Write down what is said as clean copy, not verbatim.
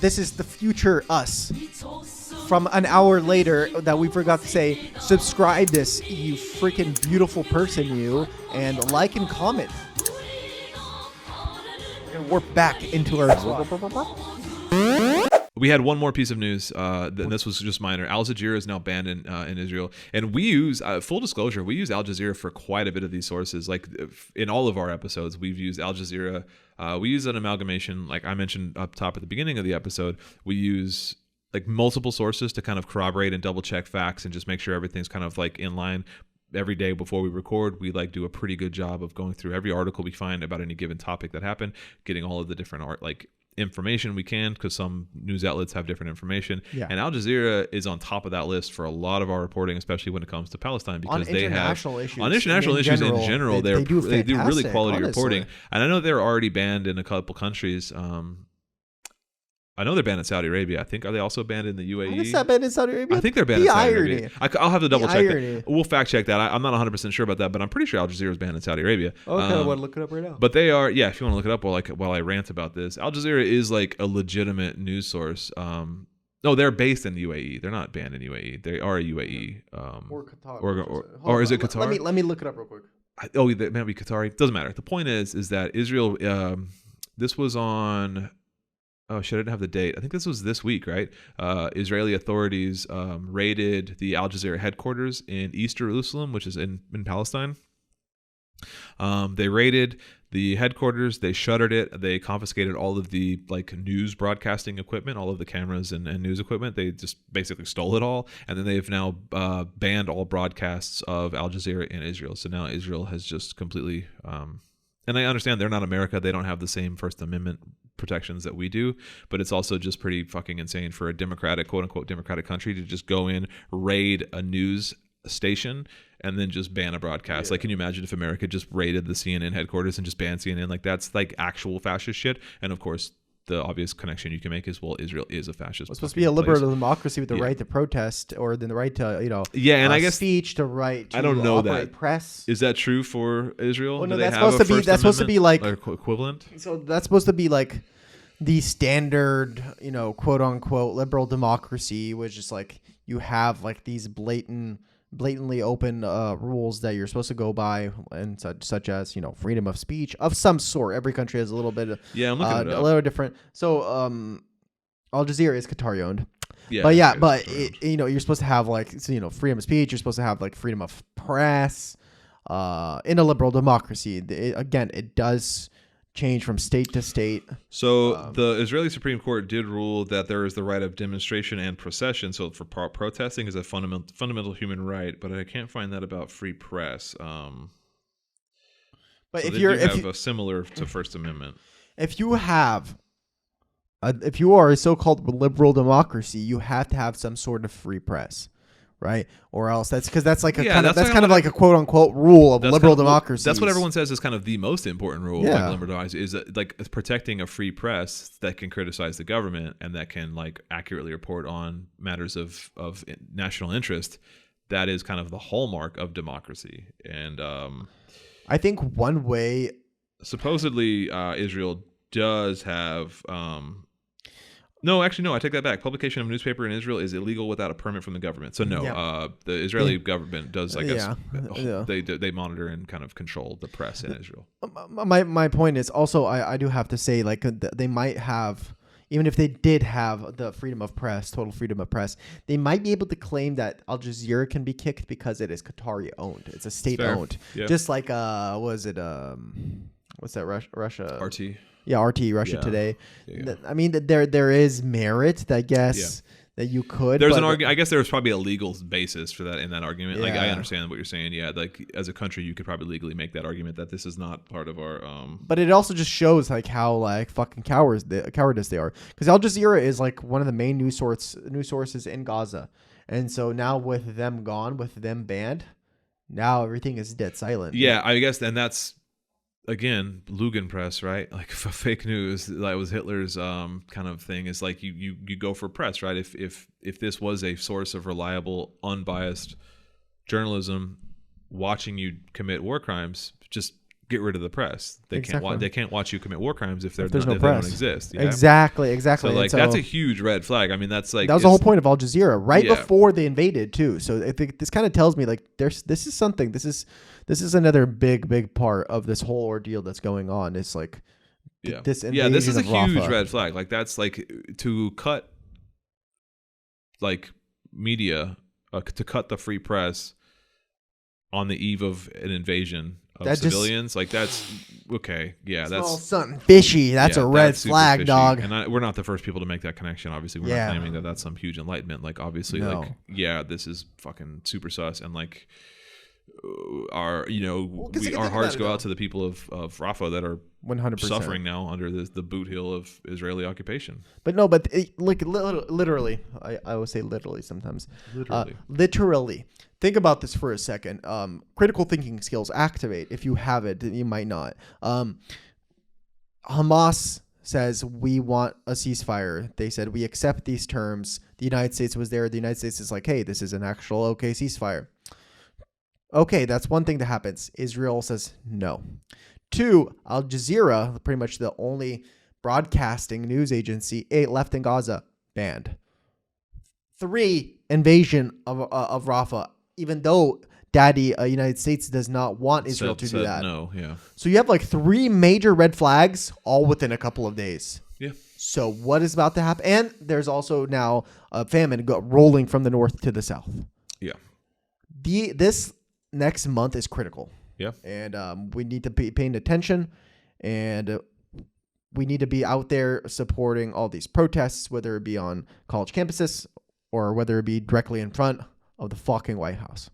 this is the future us. From an hour later that we forgot to say, subscribe this, you freaking beautiful person, you, and like and comment. We're gonna warp back into our. We had one more piece of news, and this was just minor. Al Jazeera is now banned in Israel, and we use full disclosure. We use Al Jazeera for quite a bit of these sources. Like in all of our episodes, we've used Al Jazeera. We use an amalgamation, like I mentioned up top at the beginning of the episode. We use like multiple sources to kind of corroborate and double check facts and just make sure everything's kind of like in line. Every day before we record, we like do a pretty good job of going through every article we find about any given topic that happened, getting all of the different information we can, because some news outlets have different information. Yeah. And Al Jazeera is on top of that list for a lot of our reporting, especially when it comes to Palestine, because they have on international issues in general, they do really quality reporting. And I know they're already banned in a couple countries. I know they're banned in Saudi Arabia. I think, are they also banned in the UAE? Is that banned in Saudi Arabia? I think they're banned in Saudi Arabia. I'll have to double check that. We'll fact check that. I'm not 100% sure about that, but I'm pretty sure Al Jazeera is banned in Saudi Arabia. Okay, I want to look it up right now. But they are, yeah, if you want to look it up while I rant about this. Al Jazeera is like a legitimate news source. No, they're based in the UAE. They're not banned in UAE. They are a UAE. Or Qatar. Or is it Qatar? Let me look it up real quick. That might be Qatari. Doesn't matter. The point is that Israel, this was on... Oh, shit, I didn't have the date. I think this was this week, right? Israeli authorities raided the Al Jazeera headquarters in East Jerusalem, which is in Palestine. They raided the headquarters. They shuttered it. They confiscated all of the news broadcasting equipment, all of the cameras and news equipment. They just basically stole it all. And then they've now banned all broadcasts of Al Jazeera in Israel. So now Israel has just completely... and I understand they're not America. They don't have the same First Amendment protections that we do, but it's also just pretty fucking insane for a democratic, quote unquote, democratic country to just go in, raid a news station, and then just ban a broadcast. Yeah. Like, can you imagine if America just raided the CNN headquarters and just banned CNN? Like, that's like actual fascist shit. And of course, the obvious connection you can make is, well, Israel is a fascist. It's supposed to be a liberal democracy with the right to protest, or the right to, and I guess speech, to right to I don't know that press. Is that true for Israel? Well, no, that's supposed to be like equivalent. So that's supposed to be like the standard, quote unquote liberal democracy, which is like you have like these blatantly open rules that you're supposed to go by, and such as freedom of speech of some sort. Every country has a little bit of I'm looking it up. A little different. So Al Jazeera is Qatari owned. Yeah, but you're supposed to have freedom of speech. You're supposed to have freedom of press in a liberal democracy. It does change from state to state. So the Israeli Supreme Court did rule that there is the right of demonstration and procession. So for protesting is a fundamental human right, but I can't find that about free press. But so if you have a similar to First Amendment, if you are a so-called liberal democracy, you have to have some sort of free press. Right, or else that's because that's like a kind of like a quote unquote rule of liberal democracy. That's what everyone says is kind of the most important rule of liberal democracy, is that, protecting a free press that can criticize the government and that can accurately report on matters of national interest. That is kind of the hallmark of democracy. And I think one way, supposedly, Israel does have. No, actually, no. I take that back. Publication of a newspaper in Israel is illegal without a permit from the government. So no, the Israeli government does, I guess, they monitor and kind of control the press in Israel. My point is also, I do have to say, they might have, even if they did have the freedom of press, total freedom of press, they might be able to claim that Al Jazeera can be kicked because it is Qatari owned. It's a state owned. Yeah. Just like what's that Russia? RT. Yeah, RT, Russia Today. Yeah. I mean, there is merit, I guess, that you could. There's an argument. I guess there's probably a legal basis for that in that argument. Yeah. I understand what you're saying. Yeah, as a country, you could probably legally make that argument that this is not part of our. But it also just shows how fucking cowardice they are. Because Al Jazeera is one of the main news sources in Gaza, and so now with them gone, with them banned, now everything is dead silent. Yeah, I guess, and that's. Again, Lugenpress, right? Fake news. That was Hitler's kind of thing. Is you go for press, right? If this was a source of reliable, unbiased journalism, watching you commit war crimes, just get rid of the press. They can't watch you commit war crimes if there's they no press. don't exist. Yeah? Exactly. So like that's a huge red flag. I mean, that's like that was the whole point of Al Jazeera right Yeah. before they invaded too. So I think this kind of tells me like this is something. This is another big part of this whole ordeal that's going on. It's like this invasion this is a of huge Rafah. red flag. Like that's like to cut like media to cut the free press on the eve of an invasion of civilians. Like that's okay. Yeah, that's something fishy. That's a red that's super flag, fishy. dog. And we're not the first people to make that connection. Obviously, we're not claiming that that's some huge enlightenment. Like obviously, No. like yeah, this is fucking super sus. And like our our hearts go out to the people of Rafah that are 100% suffering now under the boot heel of Israeli occupation. But like literally, I always say literally sometimes. Literally. Think about this for a second. Critical thinking skills activate. If you have it, you might not. Hamas says we want a ceasefire. They said we accept these terms. The United States was there. The United States is like, hey, this is an actual okay ceasefire. Okay, that's one thing that happens. Israel says no. 2, Al Jazeera, pretty much the only broadcasting news agency left in Gaza, banned. 3, invasion of Rafah, even though Daddy United States does not want Israel to do that. No, yeah. So you have like 3 major red flags all within a couple of days. Yeah. So what is about to happen? And there's also now a famine rolling from the north to the south. Yeah. This next month is critical. Yeah. And we need to be paying attention, and we need to be out there supporting all these protests, whether it be on college campuses or whether it be directly in front of the fucking White House.